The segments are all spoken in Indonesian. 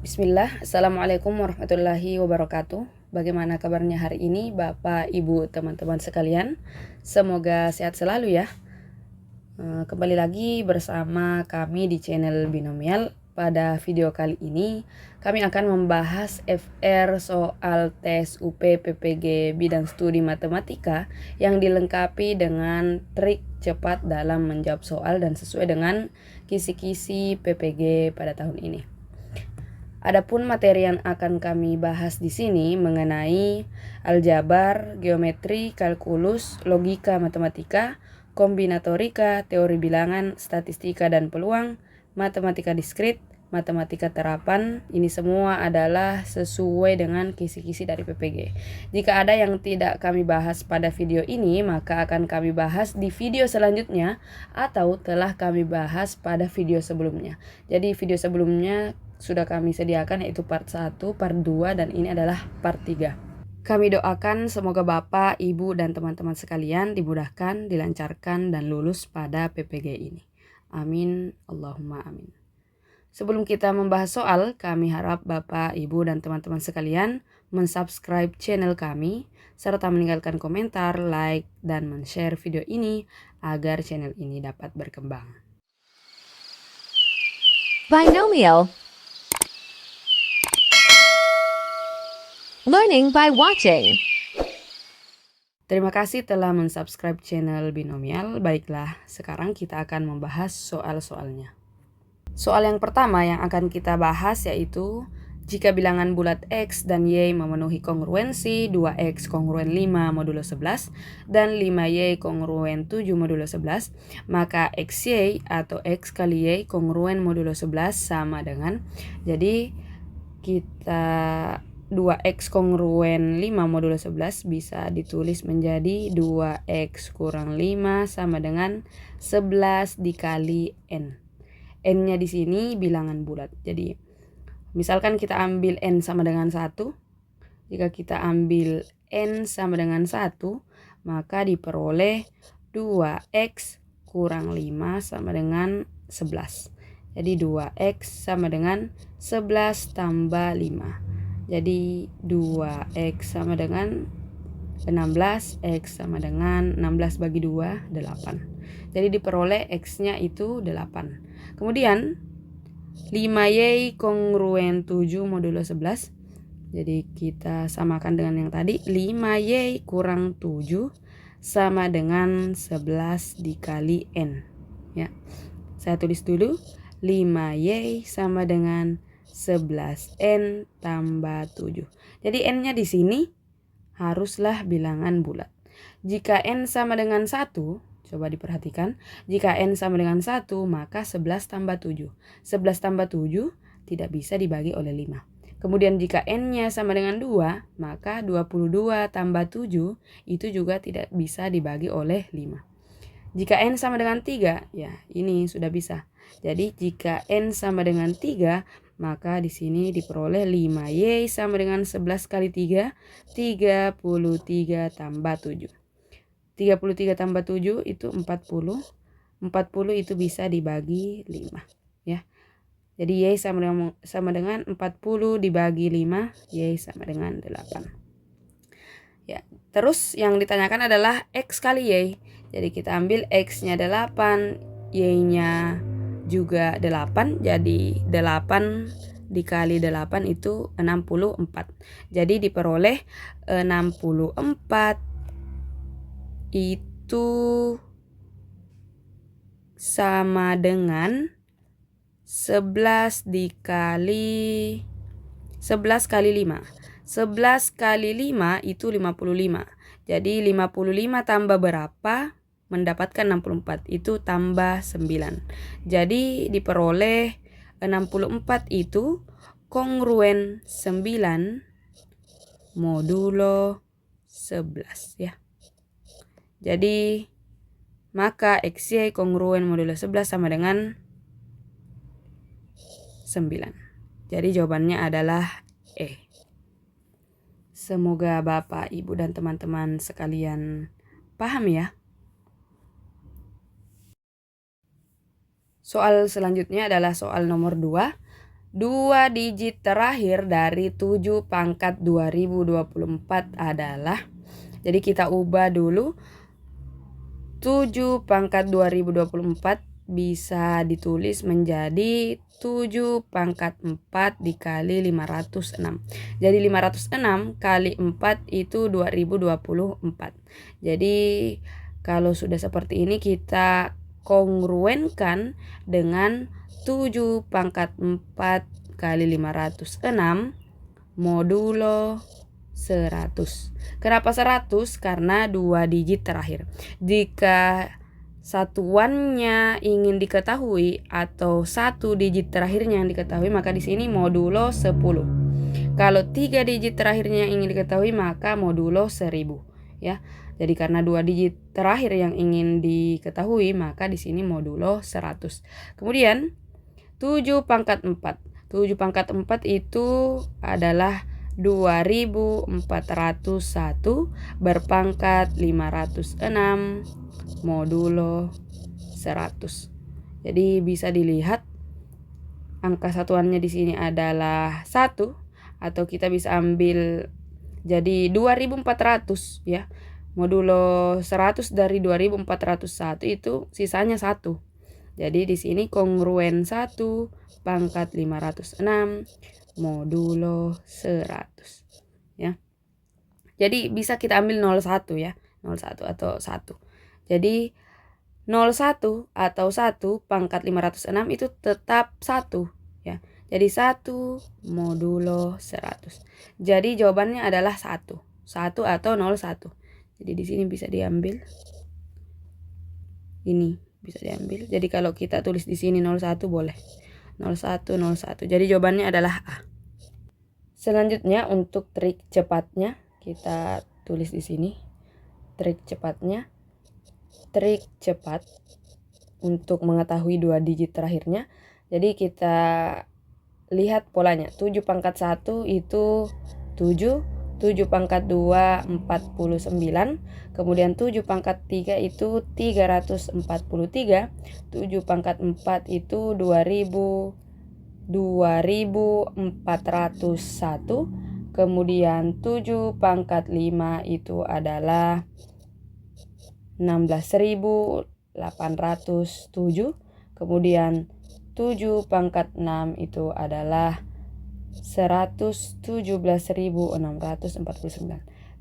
Bismillah, Assalamualaikum warahmatullahi wabarakatuh. Bagaimana kabarnya hari ini Bapak, Ibu, teman-teman sekalian? Semoga sehat selalu ya. Kembali lagi bersama kami di channel Binomial. Pada video kali ini kami akan membahas FR soal tes UP PPG bidang studi matematika yang dilengkapi dengan trik cepat dalam menjawab soal dan sesuai dengan kisi-kisi PPG pada tahun ini. Adapun materi yang akan kami bahas di sini mengenai aljabar, geometri, kalkulus, logika matematika, kombinatorika, teori bilangan, statistika dan peluang, matematika diskrit, matematika terapan. Ini semua adalah sesuai dengan kisi-kisi dari PPG. Jika ada yang tidak kami bahas pada video ini, maka akan kami bahas di video selanjutnya atau telah kami bahas pada video sebelumnya. Jadi video sebelumnya sudah kami sediakan, yaitu part 1, part 2, dan ini adalah part 3. Kami doakan semoga Bapak, Ibu, dan teman-teman sekalian dimudahkan, dilancarkan, dan lulus pada PPG ini. Amin, Allahumma amin. Sebelum kita membahas soal, kami harap Bapak, Ibu, dan teman-teman sekalian mensubscribe channel kami, serta meninggalkan komentar, like, dan men-share video ini agar channel ini dapat berkembang. Binomial. Learning by watching. Terima kasih telah mensubscribe channel Binomial. Baiklah, sekarang kita akan membahas soal-soalnya. Soal yang pertama yang akan kita bahas yaitu jika bilangan bulat X dan Y memenuhi kongruensi 2X kongruen 5 modulo 11 dan 5Y kongruen 7 modulo 11, maka XY atau X kali Y kongruen modulo 11 sama dengan, jadi kita 2X kongruen 5 modulo 11 bisa ditulis menjadi 2X kurang 5 sama dengan 11 dikali N. N-nya di sini bilangan bulat. Jadi, misalkan kita ambil N sama dengan 1. Jika kita ambil N sama dengan 1, maka diperoleh 2X kurang 5 sama dengan 11. Jadi 2X sama dengan 11 tambah 5. Jadi 2X sama dengan 16, X sama dengan 16 bagi 2, 8. Jadi diperoleh X-nya itu 8. Kemudian 5Y kongruen 7 modulo 11. Jadi kita samakan dengan yang tadi. 5Y kurang 7 sama dengan 11 dikali N. Ya. Saya tulis dulu. 5Y sama dengan 11N tambah 7. Jadi N-nya di sini haruslah bilangan bulat. Jika N sama dengan 1, coba diperhatikan. Jika N sama dengan 1, maka 11 tambah 7. 11 tambah 7 tidak bisa dibagi oleh 5. Kemudian jika N-nya sama dengan 2, maka 22 tambah 7 itu juga tidak bisa dibagi oleh 5. Jika N sama dengan 3, ya ini sudah bisa. Jadi jika N sama dengan 3, maka di sini diperoleh 5Y sama dengan 11 kali 3, 33 tambah 7. 33 tambah 7 itu 40. 40 itu bisa dibagi 5. Ya. Jadi Y sama dengan 40 dibagi 5, Y sama dengan 8. Ya, terus yang ditanyakan adalah X kali Y. Jadi kita ambil X-nya 8, Y-nya juga 8, jadi 8 dikali 8 itu 64. Jadi diperoleh 64 itu sama dengan 11 kali 5. 11 kali 5 itu 55. Jadi 55 tambah berapa? Mendapatkan 64, itu tambah 9. Jadi diperoleh 64 itu kongruen 9 modulo 11 ya. Jadi maka XY kongruen modulo 11 sama dengan 9. Jadi jawabannya adalah E. Semoga Bapak, Ibu, dan teman-teman sekalian paham ya. Soal selanjutnya adalah soal nomor 2. 2 digit terakhir dari 7 pangkat 2024 adalah, jadi kita ubah dulu, 7 pangkat 2024 bisa ditulis menjadi 7 pangkat 4 dikali 506. Jadi 506 kali 4 itu 2024. Jadi kalau sudah seperti ini kita kongruenkan dengan 7 pangkat 4 kali 506 modulo 100. Kenapa 100? Karena 2 digit terakhir. Jika satuannya ingin diketahui atau 1 digit terakhirnya yang diketahui, maka di sini modulo 10. Kalau 3 digit terakhirnya yang ingin diketahui, maka modulo 1000, ya. Jadi karena 2 digit terakhir yang ingin diketahui, maka di sini modulo 100. Kemudian 7 pangkat 4. 7 pangkat 4 itu adalah 2401 berpangkat 506 modulo 100. Jadi bisa dilihat angka satuannya di sini adalah 1, atau kita bisa ambil jadi 2400, ya. Modulo 100 dari 2401 itu sisanya 1. Jadi di sini kongruen 1 pangkat 506 modulo 100, ya. Jadi bisa kita ambil 01, ya. 01 atau 1. Jadi 01 atau 1 pangkat 506 itu tetap 1, ya. Jadi 1 modulo 100. Jadi jawabannya adalah 1. 1 atau 01. Jadi di sini bisa diambil. Ini bisa diambil. Jadi kalau kita tulis di sini 01 boleh. 01, 01. Jadi jawabannya adalah A. Selanjutnya untuk trik cepatnya kita tulis di sini. Trik cepatnya. Trik cepat untuk mengetahui 2 digit terakhirnya. Jadi kita lihat polanya. 7 pangkat 1 itu 7. 7 pangkat 2 49, kemudian 7 pangkat 3 itu 343, 7 pangkat 4 itu 2401, kemudian 7 pangkat 5 itu adalah 16.807, kemudian 7 pangkat 6 itu adalah 117.649.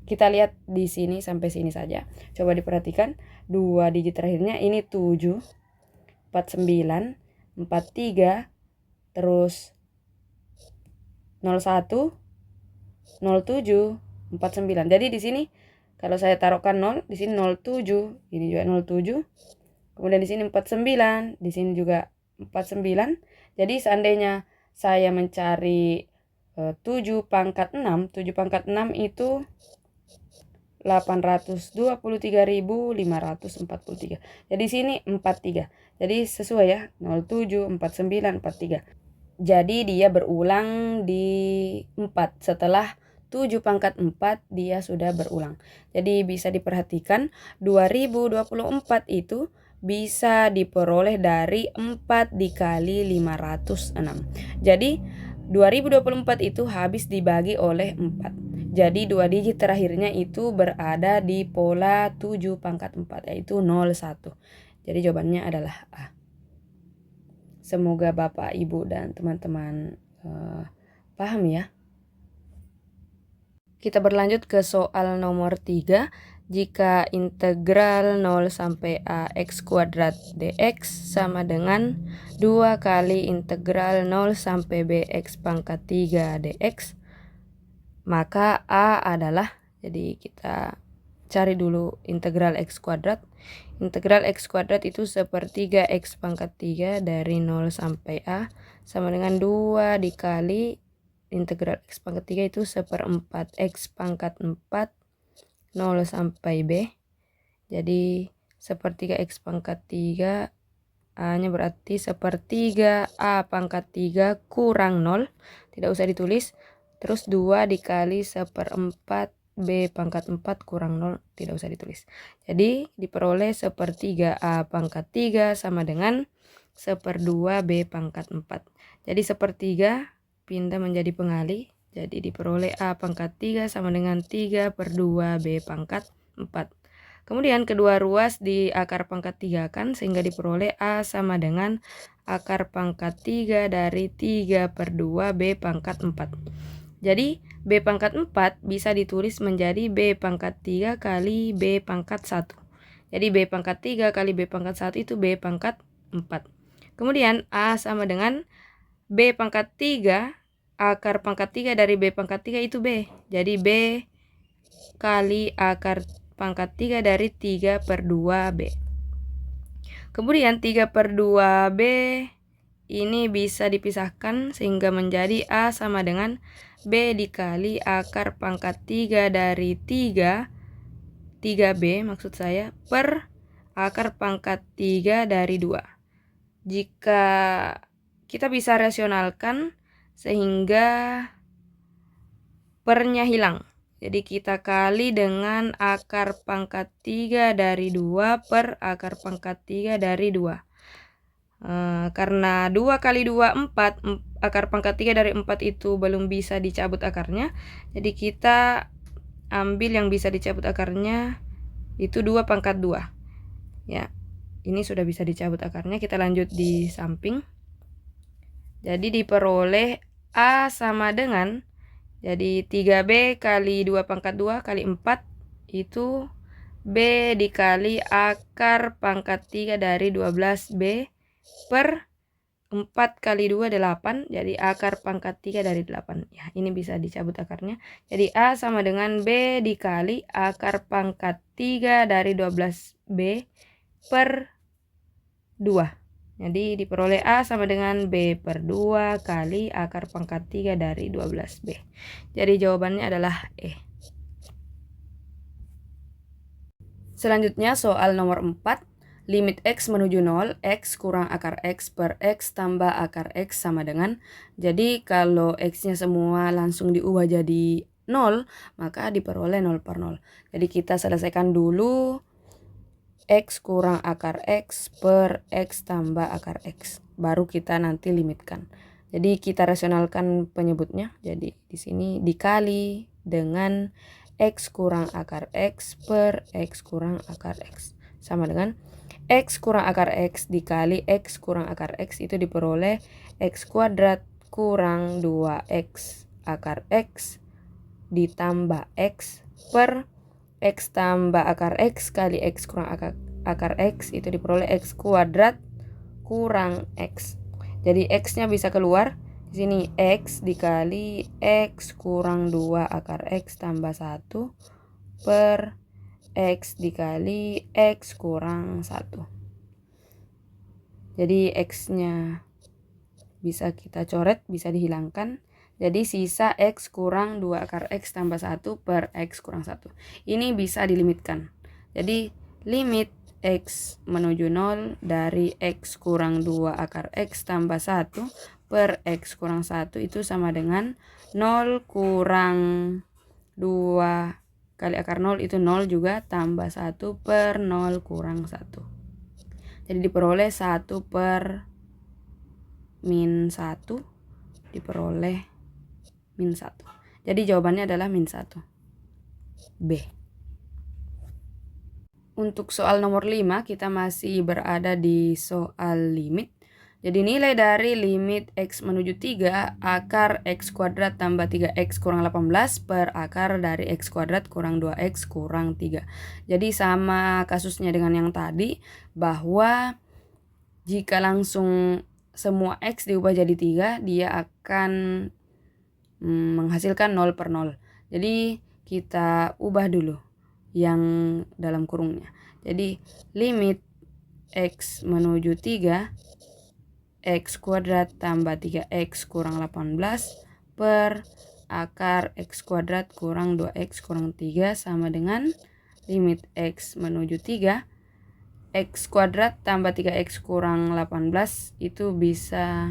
Kita lihat di sini sampai sini saja. Coba diperhatikan 2 digit terakhirnya ini 7, 49, 43, terus 01, 07, 49. Jadi di sini kalau saya taruhkan 0, di sini 07, ini juga 07. Kemudian di sini 49, di sini juga 49. Jadi seandainya saya mencari 7 pangkat 6, 7 pangkat 6 itu 823.543. Jadi sini 43. Jadi sesuai, ya, 07, 49, 43. Jadi dia berulang di 4. Setelah 7 pangkat 4 dia sudah berulang. Jadi bisa diperhatikan 2024 itu bisa diperoleh dari 4 dikali 506. Jadi 2024 itu habis dibagi oleh 4. Jadi 2 digit terakhirnya itu berada di pola 7 pangkat 4, yaitu 01. Jadi jawabannya adalah A. Semoga Bapak, Ibu, dan teman-teman paham, ya. Kita berlanjut ke soal nomor 3. Jika integral 0 sampai AX kuadrat dx sama dengan 2 kali integral 0 sampai BX pangkat 3 dx, maka A adalah, jadi kita cari dulu integral X kuadrat. Integral X kuadrat itu sepertiga X pangkat 3 dari 0 sampai A sama dengan 2 dikali integral X pangkat 3 itu seperempat X pangkat 4 0 sampai B. Jadi sepertiga X pangkat 3 A-nya berarti sepertiga A pangkat 3 kurang 0. Tidak usah ditulis. Terus 2 dikali seperempat B pangkat 4 kurang 0. Tidak usah ditulis. Jadi diperoleh sepertiga A pangkat 3 sama dengan seperdua B pangkat 4. Jadi sepertiga pindah menjadi pengali. Jadi diperoleh A pangkat 3 sama dengan 3 per 2 B pangkat 4. Kemudian kedua ruas di akar pangkat 3 kan, sehingga diperoleh A sama dengan akar pangkat 3 dari 3 per 2 B pangkat 4. Jadi B pangkat 4 bisa ditulis menjadi B pangkat 3 kali B pangkat 1. Jadi B pangkat 3 kali B pangkat 1 itu B pangkat 4. Kemudian A sama dengan B pangkat 3, akar pangkat 3 dari B pangkat 3 itu B. Jadi B kali akar pangkat 3 dari 3 per 2B. Kemudian 3 per 2B ini bisa dipisahkan sehingga menjadi A sama dengan B dikali akar pangkat 3 dari 3B maksud saya, per akar pangkat 3 dari 2. Jika kita bisa rasionalkan sehingga pernya hilang. Jadi kita kali dengan akar pangkat 3 dari 2 per akar pangkat 3 dari 2. Karena 2 kali 2, 4, akar pangkat 3 dari 4 itu belum bisa dicabut akarnya. Jadi kita ambil yang bisa dicabut akarnya itu 2 pangkat 2. Ya, ini sudah bisa dicabut akarnya. Kita lanjut di samping. Jadi diperoleh A sama dengan, jadi 3B kali 2 pangkat 2 kali 4 itu B dikali akar pangkat 3 dari 12B per 4 kali 2, 8. Jadi akar pangkat 3 dari 8. Ya, ini bisa dicabut akarnya. Jadi A sama dengan B dikali akar pangkat 3 dari 12B per 2. Jadi diperoleh A sama dengan B per 2 kali akar pangkat 3 dari 12B. Jadi jawabannya adalah E. Selanjutnya soal nomor 4. Limit X menuju 0, X kurang akar X per X tambah akar X sama dengan. Jadi kalau X-nya semua langsung diubah jadi 0, maka diperoleh 0 per 0. Jadi kita selesaikan dulu X kurang akar X per X tambah akar X. Baru kita nanti limitkan. Jadi kita rasionalkan penyebutnya. Jadi di sini dikali dengan X kurang akar X per X kurang akar X. Sama dengan X kurang akar X dikali X kurang akar X itu diperoleh X kuadrat kurang 2X akar X ditambah X per X tambah akar X kali X kurang akar X itu diperoleh X kuadrat kurang X. Jadi X-nya bisa keluar. Di sini X dikali X kurang 2 akar X tambah 1 per X dikali X kurang 1. Jadi X-nya bisa kita coret, bisa dihilangkan. Jadi sisa X kurang 2 akar X tambah 1 per X kurang 1. Ini bisa dilimitkan. Jadi limit X menuju 0 dari X kurang 2 akar X tambah 1 per X kurang 1 itu sama dengan 0 kurang 2 kali akar 0 itu 0 juga tambah 1 per 0 kurang 1. Jadi diperoleh 1 per min 1 diperoleh min 1. Jadi jawabannya adalah min 1. B. Untuk soal nomor 5 kita masih berada di soal limit. Jadi nilai dari limit X menuju 3 akar X kuadrat tambah 3X kurang 18 per akar dari X kuadrat kurang 2X kurang 3. Jadi sama kasusnya dengan yang tadi, bahwa jika langsung semua X diubah jadi 3, dia akan menghasilkan 0 per 0. Jadi kita ubah dulu yang dalam kurungnya. Jadi limit X menuju 3, X kuadrat tambah 3X kurang 18 per akar X kuadrat kurang 2X kurang 3 sama dengan limit X menuju 3, X kuadrat tambah 3X kurang 18 itu bisa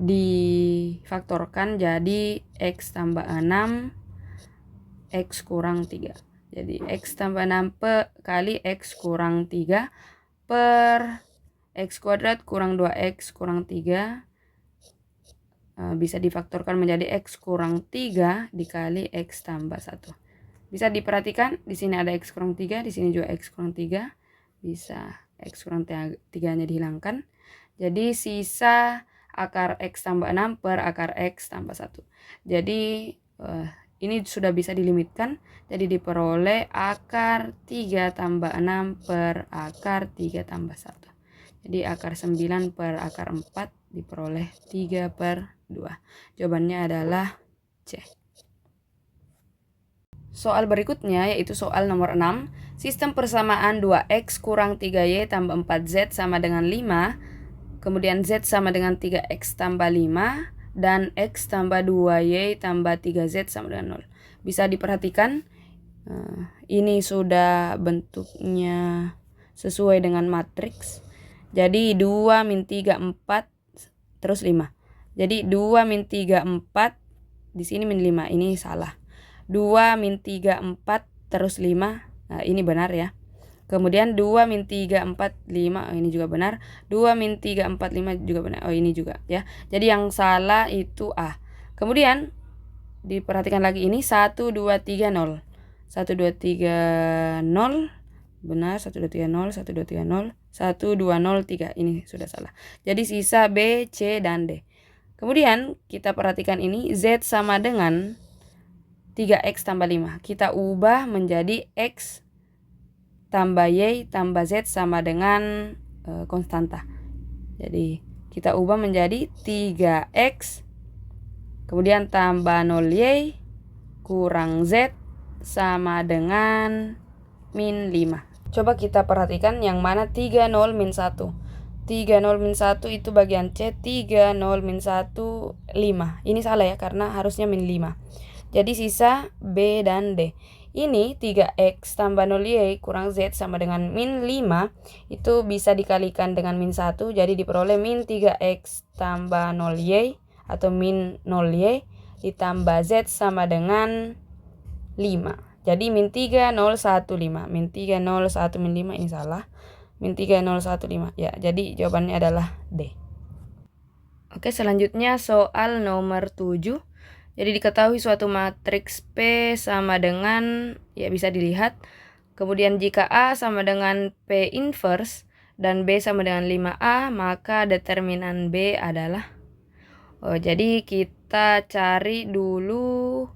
difaktorkan jadi X tambah 6 X kurang 3. Jadi X tambah 6 kali X kurang 3 per X kuadrat kurang 2X kurang 3 bisa difaktorkan menjadi X kurang 3 dikali X tambah 1. Bisa diperhatikan, di sini ada X kurang 3, di sini juga X kurang 3. Bisa X kurang 3-nya dihilangkan. Jadi sisa akar X tambah 6 per akar X tambah 1. Jadi ini sudah bisa dilimitkan. Jadi diperoleh akar 3 tambah 6 per akar 3 tambah 1. Jadi akar 9 per akar 4 diperoleh 3 per 2. Jawabannya adalah C. Soal berikutnya yaitu soal nomor 6. Sistem persamaan 2X kurang 3Y tambah 4Z sama dengan 5. Kemudian Z sama dengan 3X tambah 5. Dan X tambah 2Y tambah 3Z sama dengan 0. Bisa diperhatikan, ini sudah bentuknya sesuai dengan matriks. Jadi 2 min 3 4 terus 5. Jadi 2 min 3 4, di sini min 5, ini salah. 2 min 3 4 terus 5, nah ini benar ya. Kemudian 2 min 3 4 5, oh ini juga benar. 2 min 3 4 5 juga benar, oh ini juga ya. Jadi yang salah itu A. Kemudian diperhatikan lagi ini 1 2 3 0. 1 2 3 0 benar, 1 2 3 0, 1 2 3 0, 1 2 0 3. Ini sudah salah. Jadi sisa B, C dan D. Kemudian kita perhatikan ini Z sama dengan 3X tambah 5. Kita ubah menjadi X tambah Y tambah Z sama dengan konstanta. Jadi kita ubah menjadi 3X kemudian tambah 0Y kurang Z sama dengan min 5. Coba kita perhatikan yang mana 3 0 min 1. 3 0 min 1 itu bagian C. 3 0 min 1 5. Ini salah ya karena harusnya min 5. Jadi sisa B dan D. Ini 3X tambah 0Y kurang Z sama dengan min 5. Itu bisa dikalikan dengan min 1. Jadi diperoleh min 3X tambah 0Y atau min 0Y ditambah Z sama dengan 5. Jadi min 3 0 1 5. Min 3 0 1 min 5 ini salah. Min 3 0 1 5. Ya, jadi jawabannya adalah D. Oke, selanjutnya soal nomor 7. Jadi diketahui suatu matriks P sama dengan, ya bisa dilihat. Kemudian jika A sama dengan P inverse dan B sama dengan 5A, maka determinan B adalah. Jadi kita cari dulu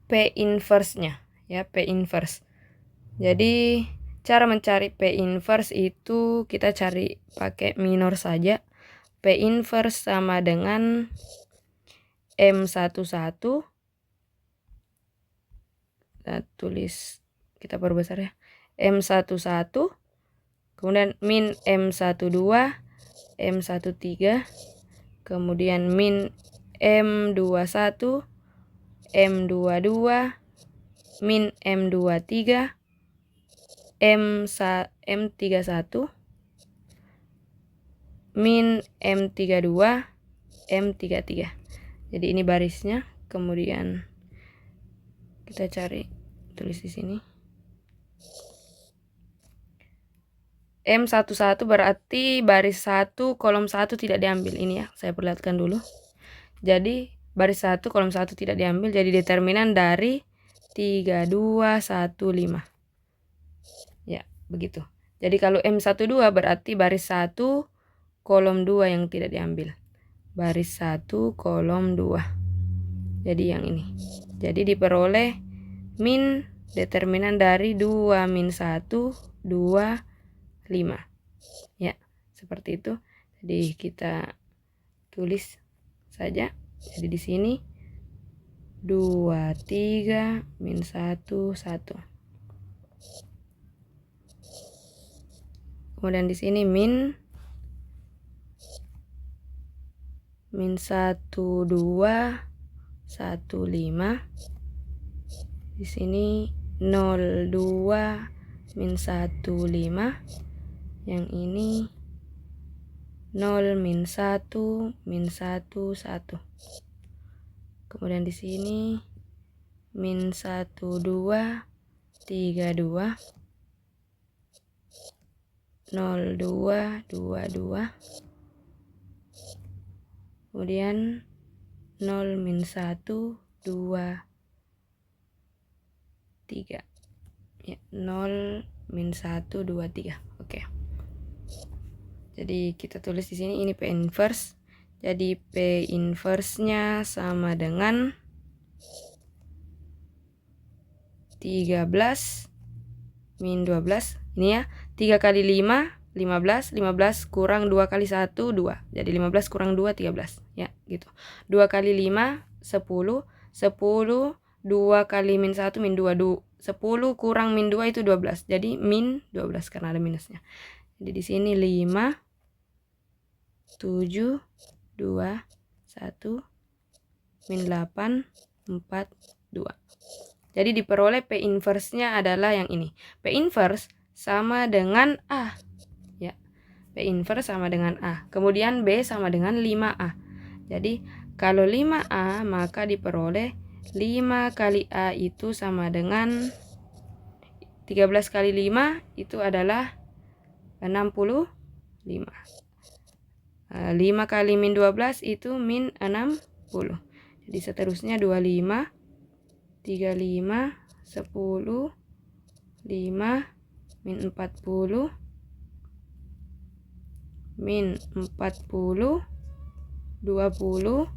P inverse-nya ya, P inverse. Jadi cara mencari P inverse itu kita cari pakai minor saja. P inverse sama dengan M11. Kita tulis, kita perbesar ya. M11 kemudian min M12, M13, kemudian min M21, M22, min M23, M31, min M32, M33. Jadi ini barisnya, kemudian kita cari, tulis di sini. M11 berarti baris 1 kolom 1 tidak diambil. Ini ya, saya perlihatkan dulu. Jadi baris 1 kolom 1 tidak diambil, jadi determinan dari 3 2 1 5. Ya, begitu. Jadi kalau M12 berarti baris 1 kolom 2 yang tidak diambil. Baris 1 kolom 2. Jadi yang ini. Jadi diperoleh min determinan dari 2 min 1 2 5. Ya, seperti itu. Jadi kita tulis saja. Jadi di sini 2 3 min 1 1. Kemudian di sini min 1 2 1 5. Di sini 0 2 min 1 5. Yang ini 0 min 1 min 1 1. Kemudian di sini min 1 2 3 2, 0 2 2 2, kemudian 0 min 1, 2, 3. Ya, 0 min 1, 2, 3. Oke. Jadi kita tulis di sini ini P inverse. Jadi P inverse-nya sama dengan 13 min 12. Ini ya, 3 kali 5, 15. 15 kurang 2 kali 1, 2. Jadi 15 kurang 2, 13. Ya, gitu. 2 kali 5, 10. 10, 2 kali min 1, min 2. 10 kurang min 2 itu 12. Jadi min 12 karena ada minusnya. Jadi di sini 5, 7, 2, 1, min 8, 4, 2. Jadi diperoleh P inverse-nya adalah yang ini. P inverse sama dengan A. Ya. P inverse sama dengan A. Kemudian B sama dengan 5A. Jadi kalau 5A maka diperoleh 5 kali A itu sama dengan 13 kali 5 itu adalah 65. 5 kali min 12 itu min 60. Jadi seterusnya 25, 35, 10, 5, min 40, min 40, 20, 10.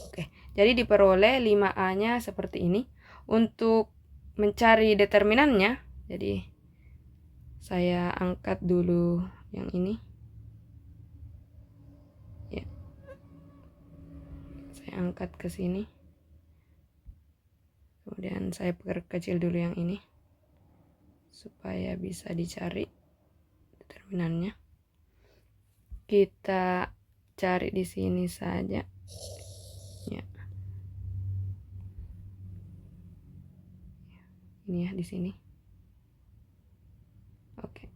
Oke, jadi diperoleh 5A-nya seperti ini. Untuk mencari determinannya, jadi saya angkat dulu yang ini. Ya. Saya angkat ke sini. Kemudian saya perkecil dulu yang ini supaya bisa dicari determinannya. Kita cari di sini saja. Ya. Ini ya di sini. Oke.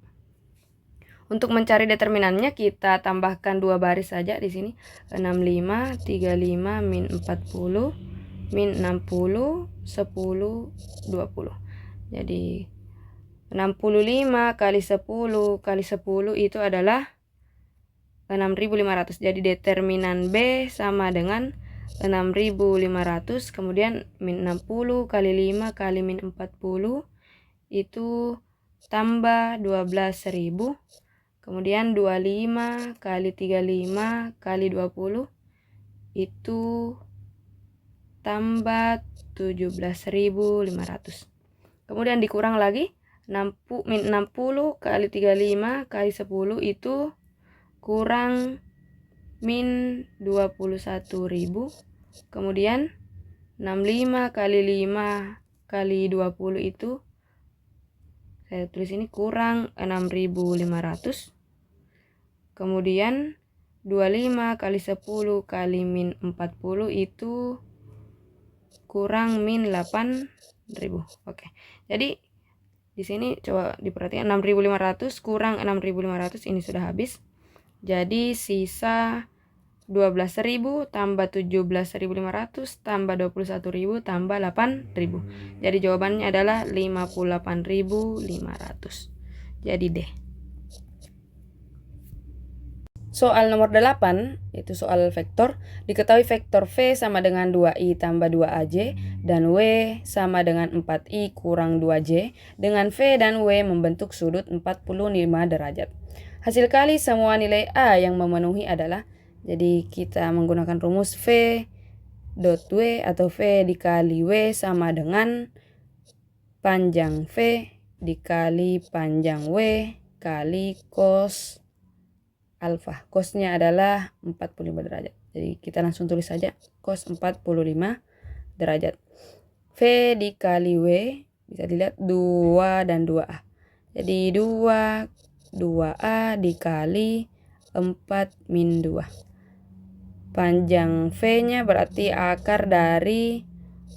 Untuk mencari determinannya kita tambahkan 2 baris saja di sini. 65, 35, min 40, min 60, 10, 20. Jadi 65 kali 10 kali 10 itu adalah 6.500. Jadi determinan B sama dengan 6.500. Kemudian min 60 kali 5 kali min 40 itu tambah 12.000. Kemudian 25 kali 35 kali 20 itu tambah 17.500. Kemudian dikurang lagi min 60 kali 35 kali 10 itu kurang min 21.000. Kemudian 65 kali 5 kali 20 itu saya tulis ini kurang 6.500. Kemudian 25 kali 10 kali min 40 itu kurang min 8.000. Oke. Jadi di sini coba diperhatikan 6.500 kurang 6.500 ini sudah habis. Jadi sisa 12.000 tambah 17.500 tambah 21.000 tambah 8.000. Jadi jawabannya adalah 58.500. Jadi D. Soal nomor 8, itu soal vektor. Diketahui vektor V sama dengan 2I tambah 2AJ dan W sama dengan 4I kurang 2J dengan V dan W membentuk sudut 45 derajat. Hasil kali semua nilai A yang memenuhi adalah, jadi kita menggunakan rumus V dot W atau V dikali W sama dengan panjang V dikali panjang W kali cos alfa. Cosnya adalah 45 derajat. Jadi kita langsung tulis saja cos 45 derajat. V dikali W bisa dilihat 2 dan 2A. Jadi 2A dikali 4 min 2. Panjang V-nya berarti akar dari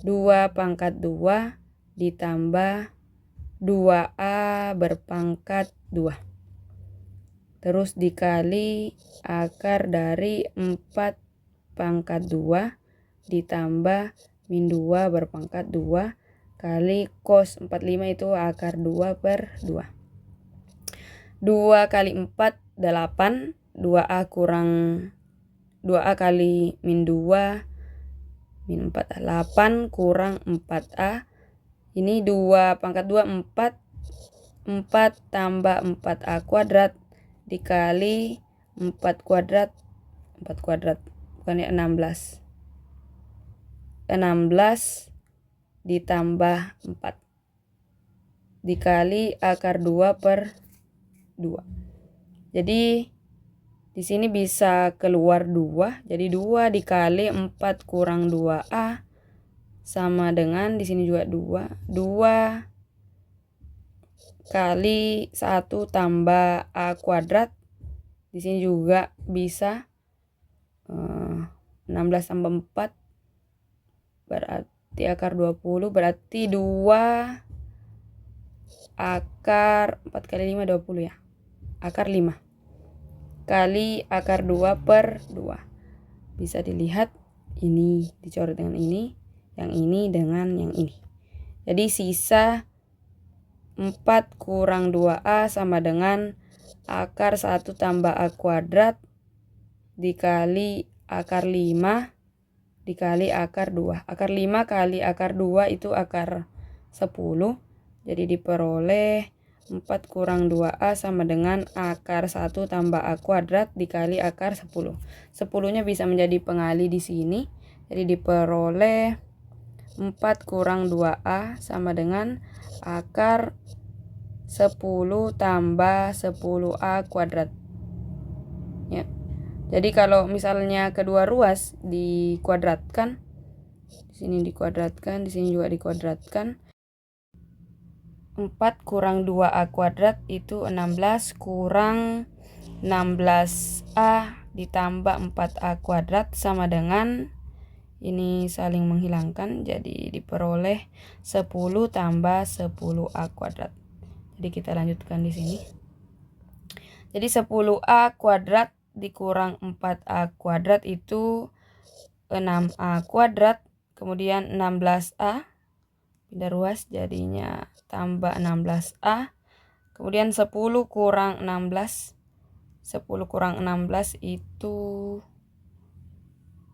2 pangkat 2 ditambah 2A berpangkat 2. Terus dikali akar dari 4 pangkat 2 ditambah min 2 berpangkat 2 kali cos 45 itu akar 2 per 2. 2 kali 4, 8. 2A kurang 2A kali min 2 min 4A. 8 kurang 4A. Ini 2 pangkat 2 4. 4 tambah 4A kuadrat dikali 4 kuadrat. 4 kuadrat. Bukan ya, 16. 16 ditambah 4. Dikali akar 2 per 2. Jadi di sini bisa keluar 2. Jadi 2 dikali 4 kurang 2A sama dengan di sini juga 2. 2 kali 1 tambah A kuadrat. Di sini juga bisa 16 tambah 4 berarti akar 20. Berarti 2 akar 4 kali 5 20 ya. Akar 5 kali akar 2 per 2. Bisa dilihat ini dicoret dengan ini, yang ini dengan yang ini. Jadi sisa 4 kurang 2A sama dengan akar 1 tambah A kuadrat dikali akar 5 dikali akar 2. Akar 5 kali akar 2 itu akar 10. Jadi diperoleh 4 kurang 2A sama dengan akar 1 tambah A kuadrat dikali akar 10. 10-nya bisa menjadi pengali di sini. Jadi diperoleh 4 kurang 2A sama dengan akar 10 tambah 10A kuadrat. Ya. Jadi kalau misalnya kedua ruas dikuadratkan, di sini dikuadratkan, di sini juga dikuadratkan. 4 kurang 2A kuadrat itu 16 kurang 16A ditambah 4A kuadrat sama dengan ini saling menghilangkan, jadi diperoleh 10 tambah 10A kuadrat. Jadi kita lanjutkan di sini. Jadi 10A kuadrat dikurang 4A kuadrat itu 6A kuadrat. Kemudian 16A pindah ruas jadinya tambah 16A. Kemudian 10 kurang 16. 10 kurang 16 itu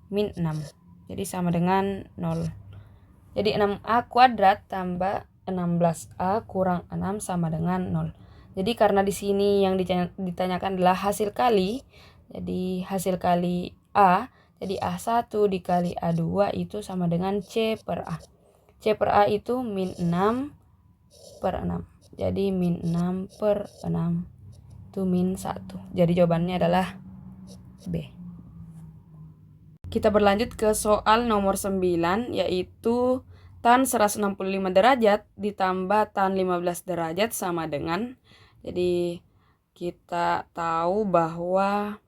min 6. Jadi sama dengan 0. Jadi 6A kuadrat tambah 16A kurang 6 sama dengan 0. Jadi karena di sini yang ditanyakan adalah hasil kali. Jadi hasil kali A. Jadi A1 dikali A2 itu sama dengan C per A. C per A itu min 6 per 6. Jadi min 6 per 6 itu min 1. Jadi jawabannya adalah B. Kita berlanjut ke soal nomor 9, yaitu tan 165 derajat ditambah tan 15 derajat sama dengan. Jadi kita tahu bahwa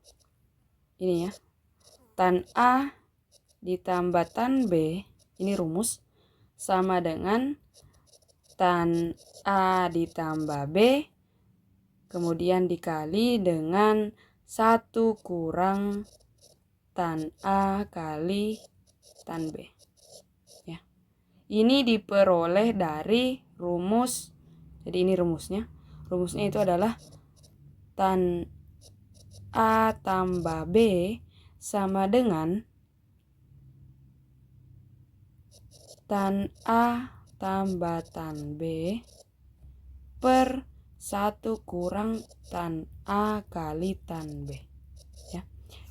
ini ya, tan A ditambah tan B, ini rumus, sama dengan tan A ditambah B kemudian dikali dengan 1 kurang tan A kali tan B. Ya. Ini diperoleh dari rumus. Jadi ini rumusnya. Rumusnya itu adalah tan A tambah B sama dengan tan A tambah tan B per 1 kurang tan A kali tan B. Ya.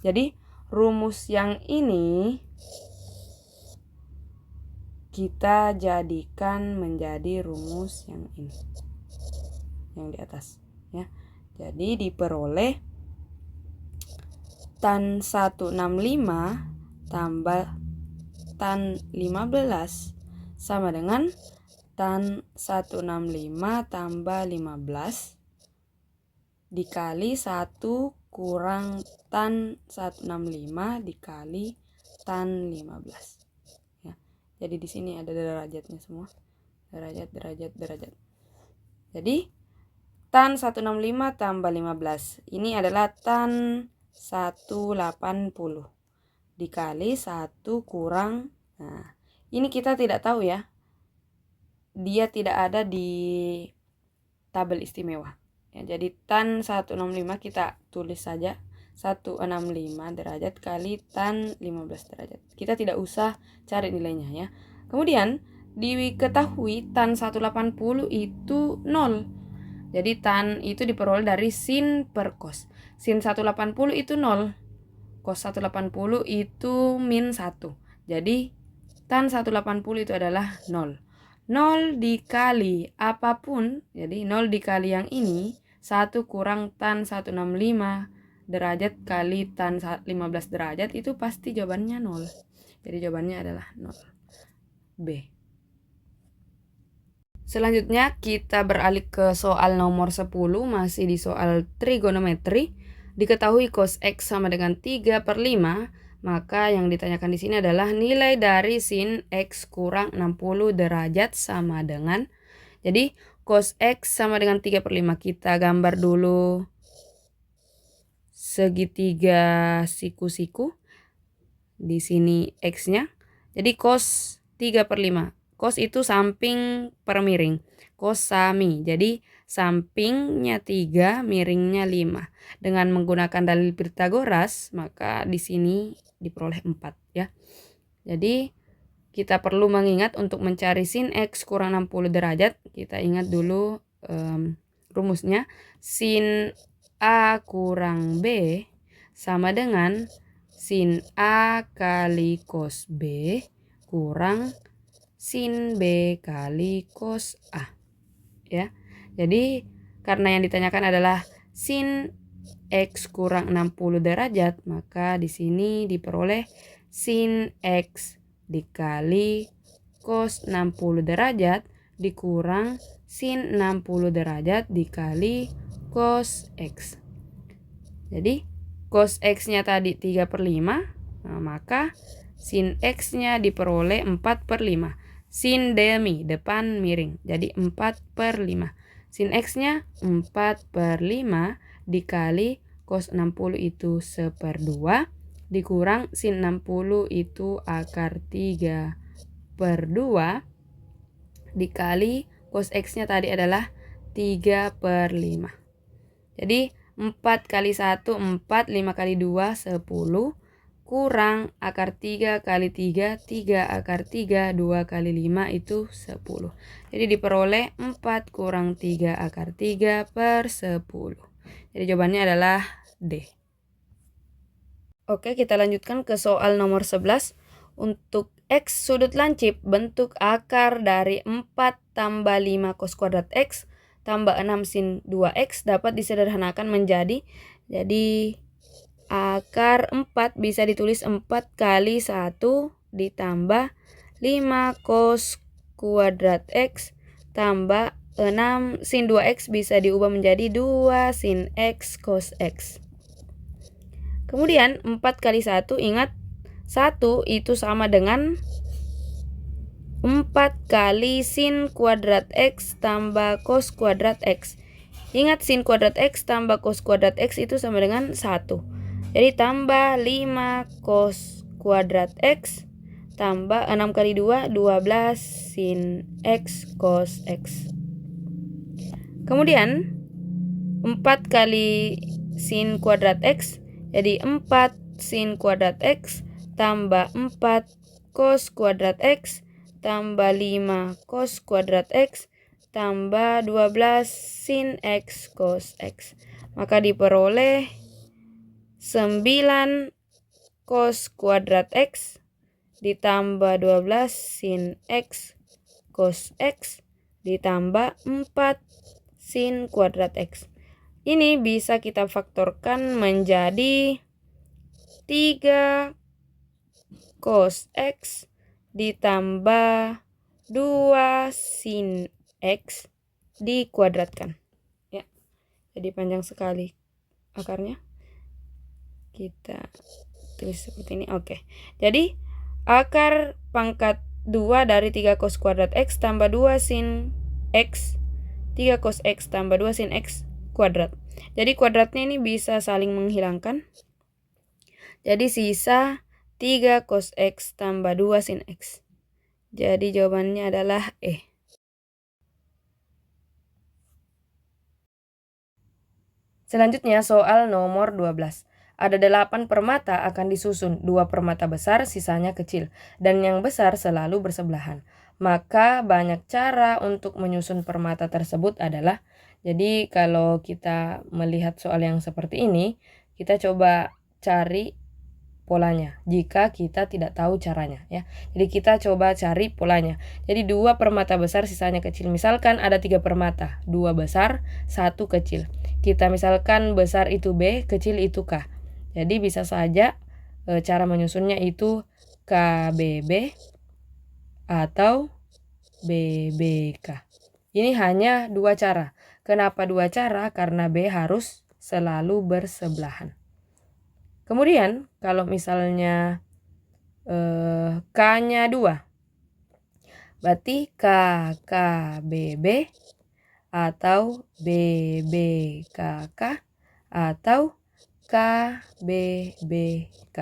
Jadi rumus yang ini kita jadikan menjadi rumus yang ini. Yang di atas. Ya. Jadi diperoleh tan 165 tambah tan 15 sama dengan tan 165 tambah 15 dikali 1 kurang tan 165 dikali tan 15. Ya. Jadi di sini ada derajatnya semua. Derajat. Jadi tan 165 tambah 15. Ini adalah tan 180 dikali 1 kurang. Nah, ini kita tidak tahu ya. Dia tidak ada di tabel istimewa. Ya, jadi tan 165 kita tulis saja 165 derajat kali tan 15 derajat. Kita tidak usah cari nilainya ya. Kemudian diketahui tan 180 itu 0. Jadi tan itu diperoleh dari sin per cos. Sin 180 itu 0. Cos 180 itu min 1. Jadi tan 180 itu adalah 0. 0 dikali apapun, jadi 0 dikali yang ini, 1 kurang tan 165 derajat kali tan 15 derajat itu pasti jawabannya 0. Jadi jawabannya adalah 0. B. Selanjutnya kita beralih ke soal nomor 10, masih di soal trigonometri. Diketahui cos X sama dengan 3/5, maka yang ditanyakan di sini adalah nilai dari sin X kurang 60 derajat sama dengan, jadi cos X sama dengan 3/5. Kita gambar dulu segitiga siku-siku. Di sini X-nya. Jadi cos 3/5. Cos itu samping per miring. Cos sami. Jadi sampingnya 3, miringnya 5. Dengan menggunakan dalil Pythagoras, maka di sini diperoleh 4 ya. Jadi kita perlu mengingat untuk mencari sin X kurang 60 derajat. Kita ingat dulu rumusnya. Sin A kurang B sama dengan sin A kali cos B kurang sin B kali cos A. Ya. Jadi karena yang ditanyakan adalah sin X kurang 60 derajat, maka di sini diperoleh sin X dikali cos 60 derajat dikurang sin 60 derajat dikali cos X. Jadi cos X-nya tadi 3/5, nah, maka sin X-nya diperoleh 4/5. Sin demi, depan miring, jadi 4/5. Sin X-nya 4/5 dikali cos 60 itu 1/2 dikurang sin 60 itu akar 3/2 dikali cos X-nya tadi adalah 3/5. Jadi 4 kali 1, 4, 5 kali 2, 10, kurang akar 3 kali 3, 3 akar 3, 2 kali 5 itu 10. Jadi diperoleh 4 kurang 3 akar 3/10. Jadi jawabannya adalah D. Oke, kita lanjutkan ke soal nomor 11. Untuk X sudut lancip, bentuk akar dari 4 tambah 5 cos kuadrat X tambah 6 sin 2X dapat disederhanakan menjadi, jadi akar 4 bisa ditulis 4 kali 1 ditambah 5 cos kuadrat X tambah 6 sin 2X bisa diubah menjadi 2 sin X cos X. Kemudian 4 kali 1, ingat 1 itu sama dengan 4 kali sin kuadrat X tambah cos kuadrat X. Ingat sin kuadrat X tambah cos kuadrat X itu sama dengan 1. Jadi tambah 5 cos kuadrat X tambah 6 kali 2, 12 sin X cos X. Kemudian 4 kali sin kuadrat X, jadi 4 sin kuadrat X tambah 4 cos kuadrat X tambah 5 cos kuadrat X tambah 12 sin X cos X. Maka diperoleh 9 cos kuadrat X ditambah 12 sin X cos X ditambah 4 sin kuadrat X. Ini bisa kita faktorkan menjadi 3 cos X ditambah 2 sin X dikuadratkan. Ya. Jadi panjang sekali akarnya. Kita tulis seperti ini. Oke. Jadi akar pangkat 2 dari 3 cos kuadrat X tambah 2 sin X, 3 cos X tambah 2 sin X kuadrat. Jadi kuadratnya ini bisa saling menghilangkan. Jadi sisa 3 cos X tambah 2 sin X. Jadi jawabannya adalah E. Selanjutnya soal nomor 12. ada 8 permata akan disusun, 2 permata besar, sisanya kecil. Dan yang besar selalu bersebelahan. Maka banyak cara untuk menyusun permata tersebut adalah, jadi kalau kita melihat soal yang seperti ini, kita coba cari polanya jika kita tidak tahu caranya ya. Jadi kita coba cari polanya. Jadi 2 permata besar sisanya kecil. Misalkan ada 3 permata, 2 besar, 1 kecil. Kita misalkan besar itu B, kecil itu K. Jadi bisa saja cara menyusunnya itu KBB atau BBK. Ini hanya 2 cara. Kenapa 2 cara? Karena B harus selalu bersebelahan. Kemudian kalau misalnya K-nya 2, berarti KKBB atau BBKK atau KBBK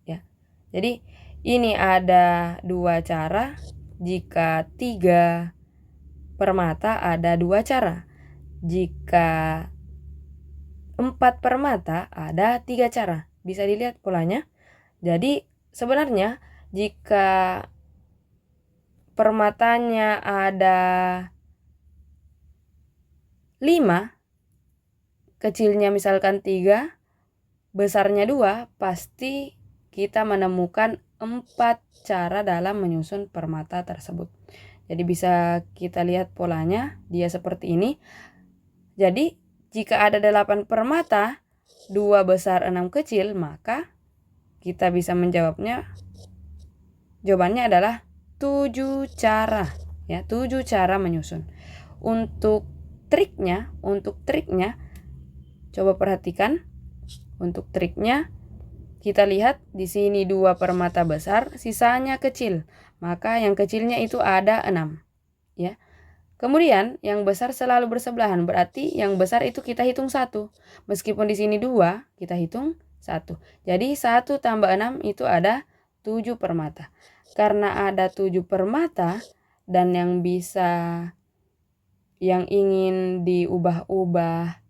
ya. Jadi ini ada 2 cara. Jika 3 permata ada 2 cara. Jika 4 permata ada 3 cara. Bisa dilihat polanya. Jadi sebenarnya jika permatanya ada 5, kecilnya misalkan 3, besarnya 2, pasti kita menemukan 4 cara dalam menyusun permata tersebut. Jadi bisa kita lihat polanya, dia seperti ini. Jadi jika ada 8 permata, 2 besar 6 kecil, maka kita bisa menjawabnya, jawabannya adalah 7 cara ya, 7 cara menyusun. Untuk triknya coba perhatikan. Untuk triknya kita lihat di sini 2 permata besar, sisanya kecil. Maka yang kecilnya itu ada 6 ya. Kemudian yang besar selalu bersebelahan, berarti yang besar itu kita hitung 1. Meskipun di sini 2, kita hitung 1. Jadi 1 tambah 6 itu ada 7 permata. Karena ada 7 permata dan yang ingin diubah-ubah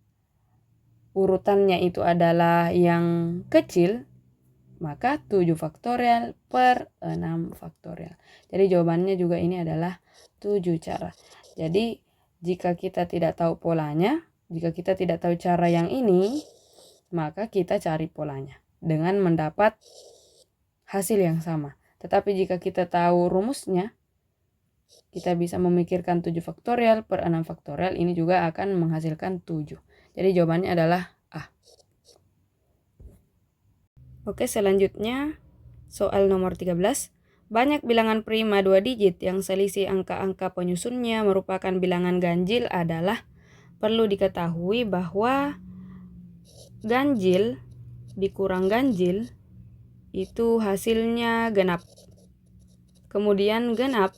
urutannya itu adalah yang kecil, maka 7 faktorial per 6 faktorial. Jadi jawabannya juga ini adalah 7 cara. Jadi jika kita tidak tahu polanya, jika kita tidak tahu cara yang ini, maka kita cari polanya dengan mendapat hasil yang sama. Tetapi jika kita tahu rumusnya, kita bisa memikirkan 7 faktorial per 6 faktorial, ini juga akan menghasilkan 7. Jadi jawabannya adalah A. Oke, selanjutnya soal nomor 13. Banyak bilangan prima 2 digit yang selisih angka-angka penyusunnya merupakan bilangan ganjil adalah, perlu diketahui bahwa ganjil dikurang ganjil itu hasilnya genap. Kemudian genap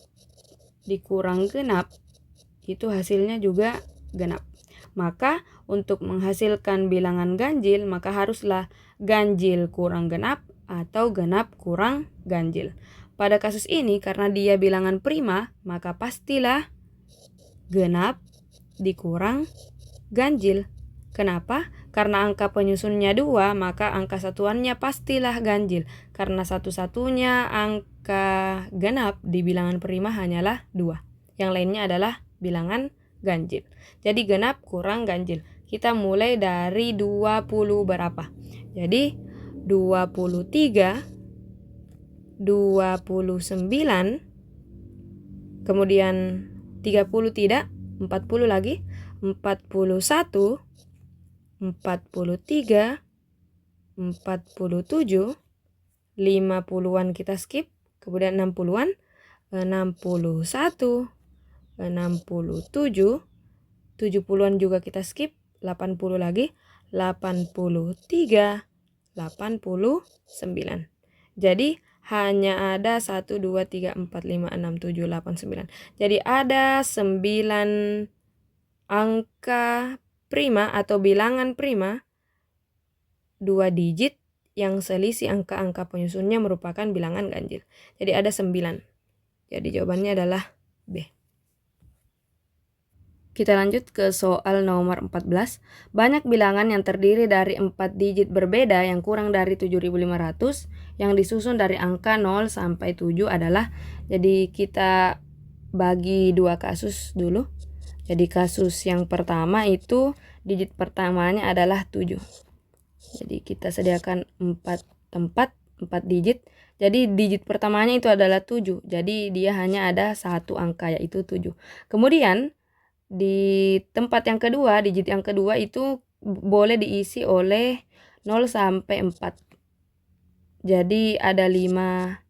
dikurang genap itu hasilnya juga genap. Maka untuk menghasilkan bilangan ganjil, maka haruslah ganjil kurang genap atau genap kurang ganjil. Pada kasus ini karena dia bilangan prima, maka pastilah genap dikurang ganjil. Kenapa? Karena angka penyusunnya 2, maka angka satuannya pastilah ganjil. Karena satu-satunya angka genap di bilangan prima hanyalah 2. Yang lainnya adalah bilangan ganjil. Jadi genap kurang ganjil. Kita mulai dari 20 berapa? Jadi 23, 29, kemudian 30 tidak, 40 lagi, 41, 43, 47, 50-an kita skip, kemudian 60-an, 61, 67, 70-an juga kita skip, 80 lagi, 83, 89. Jadi hanya ada 1, 2, 3, 4, 5, 6, 7, 8, 9. Jadi ada 9 angka prima atau bilangan prima 2 digit yang selisih angka-angka penyusunnya merupakan bilangan ganjil. Jadi ada 9. Jadi jawabannya adalah B. Kita lanjut ke soal nomor 14. Banyak bilangan yang terdiri dari 4 digit berbeda yang kurang dari 7.500 yang disusun dari angka 0 sampai 7 adalah. Jadi kita bagi dua kasus dulu. Jadi kasus yang pertama itu digit pertamanya adalah 7. Jadi kita sediakan 4 tempat, 4 digit. Jadi digit pertamanya itu adalah 7. Jadi dia hanya ada satu angka yaitu 7. Kemudian di tempat yang kedua, digit yang kedua itu boleh diisi oleh 0 sampai 4. Jadi ada 5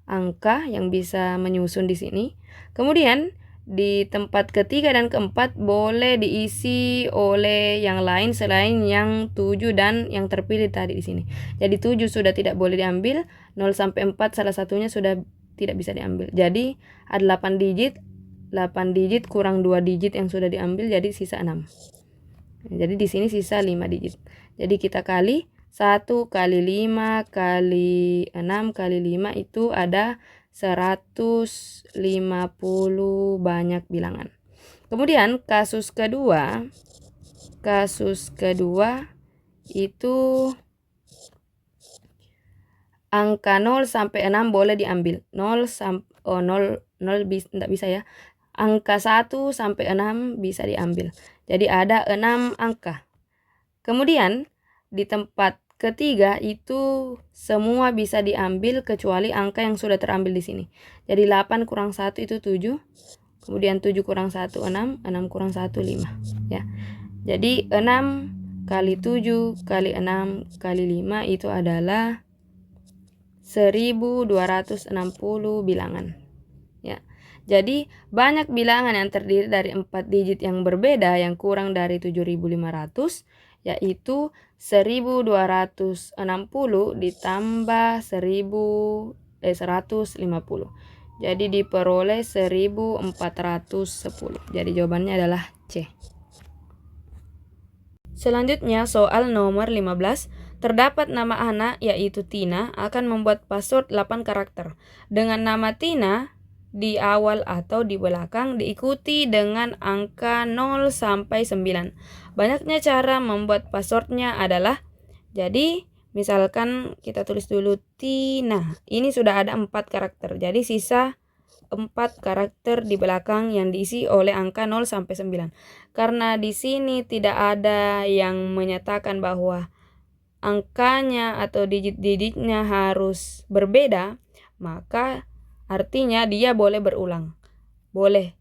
angka yang bisa menyusun di sini. Kemudian di tempat ketiga dan keempat boleh diisi oleh yang lain selain yang 7 dan yang terpilih tadi di sini. Jadi 7 sudah tidak boleh diambil, 0 sampai 4 salah satunya sudah tidak bisa diambil. Jadi ada 8 digit. 8 digit kurang 2 digit yang sudah diambil jadi sisa 6. Jadi di sini sisa 5 digit. Jadi kita kali 1 kali 5 kali 6 kali 5 itu ada 150 banyak bilangan. Kemudian kasus kedua itu angka 0 sampai 6 boleh diambil. 0 enggak bisa ya. Angka 1 sampai 6 bisa diambil. Jadi ada 6 angka. Kemudian di tempat ketiga itu semua bisa diambil kecuali angka yang sudah terambil di sini. Jadi 8 kurang 1 itu 7. Kemudian 7 kurang 1 6, 6 kurang 1 5 ya. Jadi 6 kali 7 kali 6 kali 5 itu adalah 1260 bilangan. Ya. Jadi banyak bilangan yang terdiri dari 4 digit yang berbeda yang kurang dari 7.500 yaitu 1260 ditambah 150. Jadi diperoleh 1410. Jadi jawabannya adalah C. Selanjutnya soal nomor 15. Terdapat nama anak yaitu Tina akan membuat password 8 karakter. Dengan nama Tina di awal atau di belakang diikuti dengan angka 0 sampai 9. Banyaknya cara membuat passwordnya adalah, jadi misalkan kita tulis dulu Tina. Ini sudah ada 4 karakter. Jadi sisa 4 karakter di belakang yang diisi oleh angka 0 sampai 9. Karena di sini tidak ada yang menyatakan bahwa angkanya atau digit-digitnya harus berbeda, maka artinya dia boleh berulang. Boleh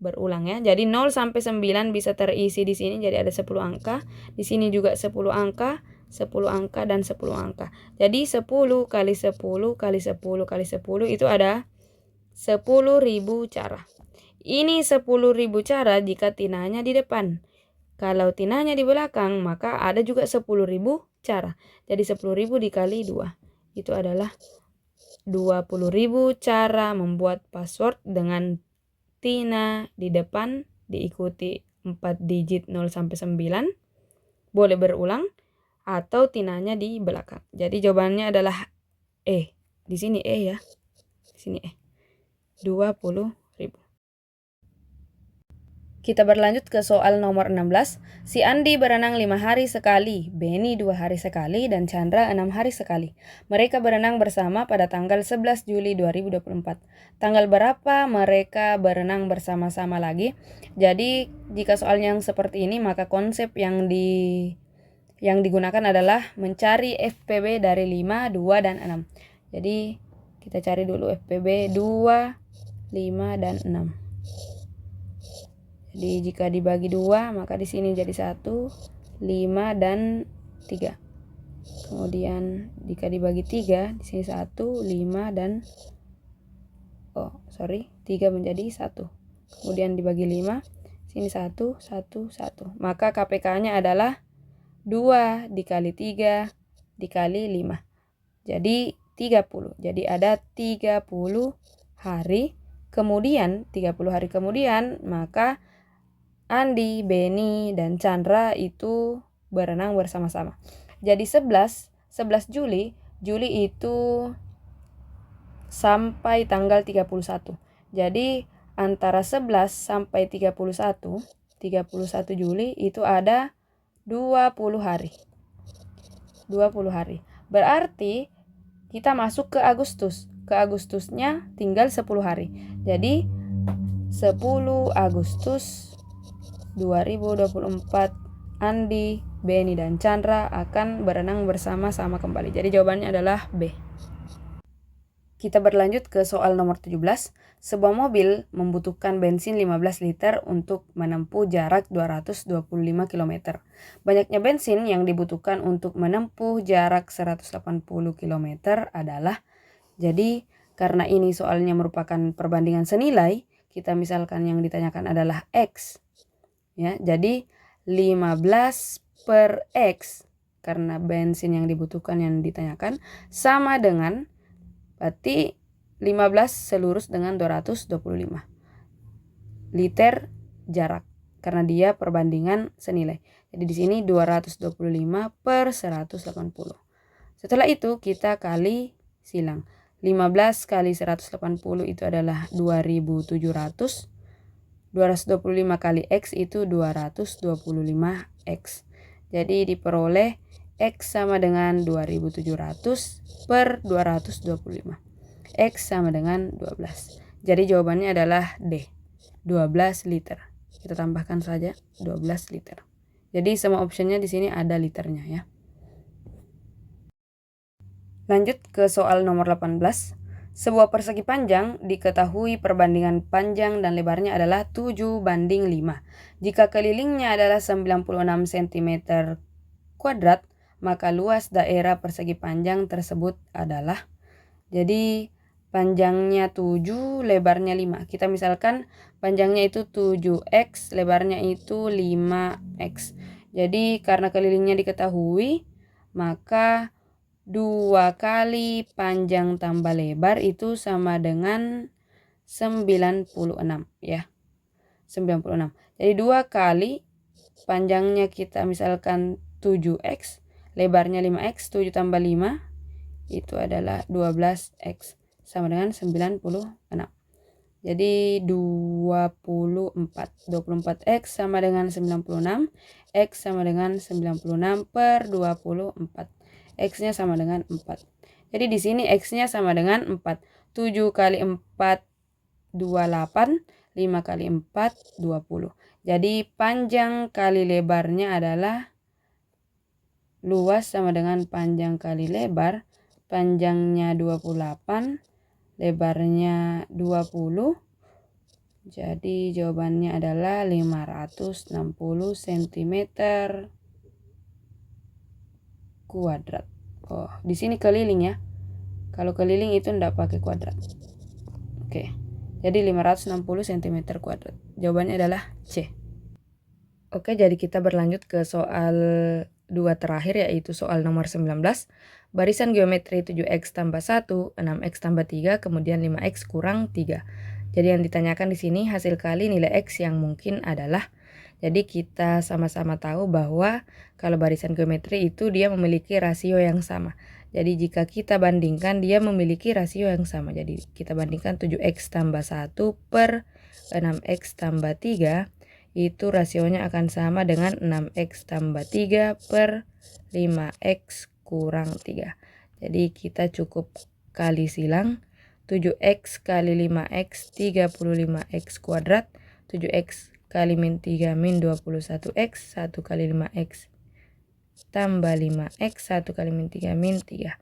berulang ya. Jadi 0 sampai 9 bisa terisi di sini, jadi ada 10 angka. Di sini juga 10 angka, 10 angka dan 10 angka. Jadi 10 kali 10 kali 10 kali 10 itu ada 10.000 cara. Ini 10.000 cara jika tinanya di depan. Kalau tinanya di belakang, maka ada juga 10.000 cara. Jadi 10.000 dikali 2. Itu adalah 20.000 cara membuat password dengan Tina di depan diikuti 4 digit 0 sampai 9. Boleh berulang atau Tinanya di belakang. Jadi jawabannya adalah E. Di sini E ya. Di sini E. 20.000. Kita berlanjut ke soal nomor 16. Si Andi berenang 5 hari sekali, Benny 2 hari sekali, dan Chandra 6 hari sekali. Mereka berenang bersama pada tanggal 11 Juli 2024. Tanggal berapa mereka berenang bersama-sama lagi? Jadi jika soalnya yang seperti ini, maka konsep yang digunakan adalah mencari FPB dari 5, 2, dan 6. Jadi kita cari dulu FPB 2, 5, dan 6. Jadi jika dibagi 2, maka di sini jadi 1, 5, dan 3. Kemudian jika dibagi 3, di sini 1, 5, dan 3 menjadi 1. Kemudian dibagi 5, sini 1, 1, 1. Maka KPK-nya adalah 2 dikali 3 dikali 5. Jadi 30. Jadi ada 30 hari. Kemudian 30 hari kemudian, maka Andi, Benny, dan Chandra itu berenang bersama-sama. Jadi 11 Juli itu sampai tanggal 31. Jadi antara 11 sampai 31 31 Juli itu ada 20 hari. 20 hari. Berarti kita masuk ke Agustus. Ke Agustusnya tinggal 10 hari. Jadi 10 Agustus 2024 Andi, Beni, dan Chandra akan berenang bersama-sama kembali. Jadi jawabannya adalah B. Kita berlanjut ke soal nomor 17. Sebuah mobil membutuhkan bensin 15 liter untuk menempuh jarak 225 km. Banyaknya bensin yang dibutuhkan untuk menempuh jarak 180 km adalah, jadi karena ini soalnya merupakan perbandingan senilai, kita misalkan yang ditanyakan adalah X. Ya, jadi 15 per X, karena bensin yang dibutuhkan yang ditanyakan, sama dengan berarti 15 selurus dengan 225 liter jarak, karena dia perbandingan senilai. Jadi di sini 225 per 180. Setelah itu kita kali silang. 15 kali 180 itu adalah 2700. 225 kali X itu 225X. Jadi diperoleh X sama dengan 2700 per 225. X sama dengan 12. Jadi jawabannya adalah D, 12 liter. Kita tambahkan saja 12 liter. Jadi semua optionnya di sini ada liternya ya. Lanjut ke soal nomor 18. Sebuah persegi panjang diketahui perbandingan panjang dan lebarnya adalah 7:5. Jika kelilingnya adalah 96 cm kuadrat, maka luas daerah persegi panjang tersebut adalah, jadi panjangnya 7, lebarnya 5. Kita misalkan panjangnya itu 7X, lebarnya itu 5X. Jadi karena kelilingnya diketahui, maka 2 kali panjang tambah lebar itu sama dengan 96 ya. 96. Jadi 2 kali panjangnya kita misalkan 7X, lebarnya 5X, 7 tambah 5 itu adalah 12X sama dengan 96. Jadi 24X sama dengan 96, X sama dengan 96 per 24. X-nya sama dengan 4. Jadi di sini X-nya sama dengan 4. 7 kali 4, 28. 5 kali 4, 20. Jadi panjang kali lebarnya adalah, luas sama dengan panjang kali lebar. Panjangnya 28, lebarnya 20. Jadi jawabannya adalah 560 cm kuadrat. Oh, di sini keliling ya. Kalau keliling itu enggak pakai kuadrat. Oke. Jadi 560 cm kuadrat. Jawabannya adalah C. Oke, jadi kita berlanjut ke soal 2 terakhir, yaitu soal nomor 19. Barisan geometri 7X tambah 1, 6X tambah 3, kemudian 5X kurang 3. Jadi yang ditanyakan di sini hasil kali nilai X yang mungkin adalah, jadi kita sama-sama tahu bahwa kalau barisan geometri itu dia memiliki rasio yang sama. Jadi jika kita bandingkan, dia memiliki rasio yang sama. Jadi kita bandingkan 7X tambah 1 per 6X tambah 3, itu rasionya akan sama dengan 6X tambah 3 per 5X kurang 3. Jadi kita cukup kali silang. 7X kali 5X 35X kuadrat. 7X kali min 3 min 21X. 1 kali 5X tambah 5X. 1 kali min 3 min 3.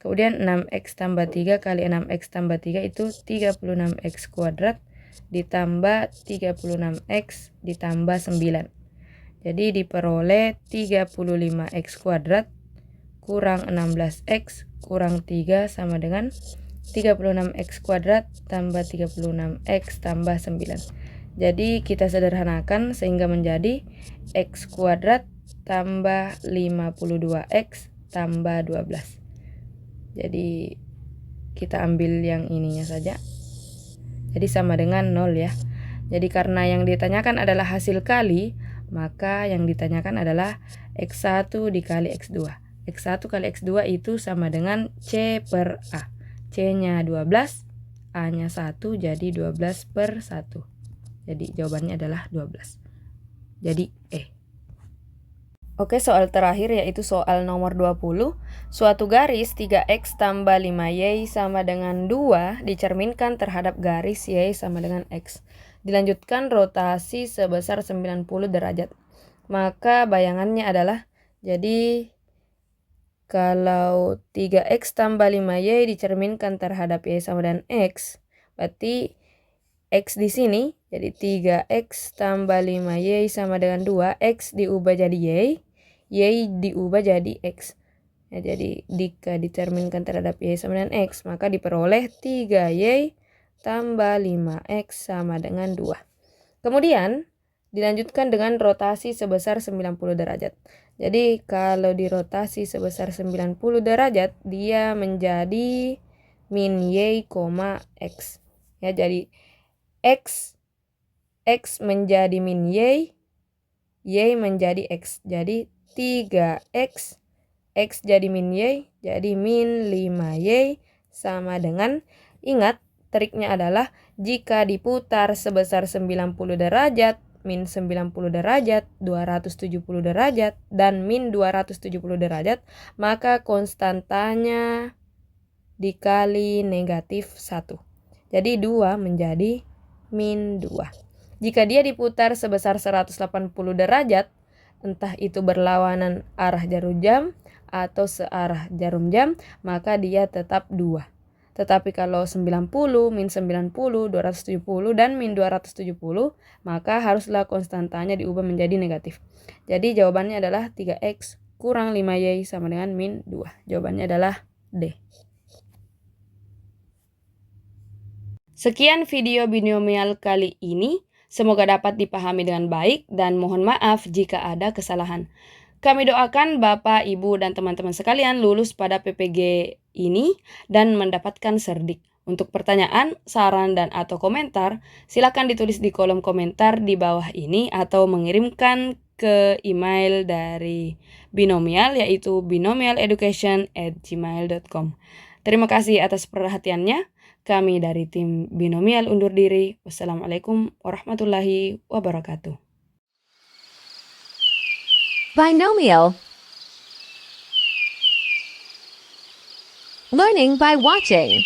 Kemudian 6X tambah 3 kali 6X tambah 3 itu 36X kuadrat ditambah 36X ditambah 9. Jadi diperoleh 35X kuadrat kurang 16X kurang 3 sama dengan 36X kuadrat tambah 36X tambah 9. Jadi kita sederhanakan sehingga menjadi X kuadrat tambah 52X tambah 12. Jadi kita ambil yang ininya saja. Jadi sama dengan 0 ya. Jadi karena yang ditanyakan adalah hasil kali, maka yang ditanyakan adalah X1 dikali X2. X1 kali X2 itu sama dengan C per A. C-nya 12, A-nya 1, jadi 12 per 1. Jadi jawabannya adalah 12. Jadi E. Oke, soal terakhir yaitu soal nomor 20. Suatu garis 3x tambah 5y sama dengan 2 dicerminkan terhadap garis y sama dengan x. Dilanjutkan rotasi sebesar 90 derajat. Maka bayangannya adalah, jadi kalau 3x tambah 5y dicerminkan terhadap y sama dengan x, berarti x di sini, jadi 3x tambah 5y sama dengan 2, x diubah jadi y diubah jadi x. Ya, jadi jika dicerminkan terhadap y sama dengan x, maka diperoleh 3y tambah 5x sama dengan 2. Kemudian dilanjutkan dengan rotasi sebesar 90 derajat. Jadi kalau dirotasi sebesar 90 derajat, dia menjadi min y, x. Ya, jadi x menjadi min y menjadi x. Jadi 3x, x jadi min y, jadi min 5y sama dengan, ingat triknya adalah jika diputar sebesar 90 derajat, min 90 derajat, 270 derajat, dan min 270 derajat, maka konstantanya dikali negatif 1. Jadi 2 menjadi min 2. Jika dia diputar sebesar 180 derajat, entah itu berlawanan arah jarum jam atau searah jarum jam, maka dia tetap 2. Tetapi kalau 90, min 90, 270, dan min 270, maka haruslah konstantanya diubah menjadi negatif. Jadi jawabannya adalah 3x kurang 5y sama dengan min 2. Jawabannya adalah D. Sekian video binomial kali ini. Semoga dapat dipahami dengan baik dan mohon maaf jika ada kesalahan. Kami doakan Bapak, Ibu, dan teman-teman sekalian lulus pada PPG ini dan mendapatkan serdik. Untuk pertanyaan, saran, dan atau komentar, silakan ditulis di kolom komentar di bawah ini atau mengirimkan ke email dari Binomial, yaitu binomialeducation@gmail.com. Terima kasih atas perhatiannya. Kami dari tim Binomial undur diri. Wassalamualaikum warahmatullahi wabarakatuh. Binomial. Learning by watching.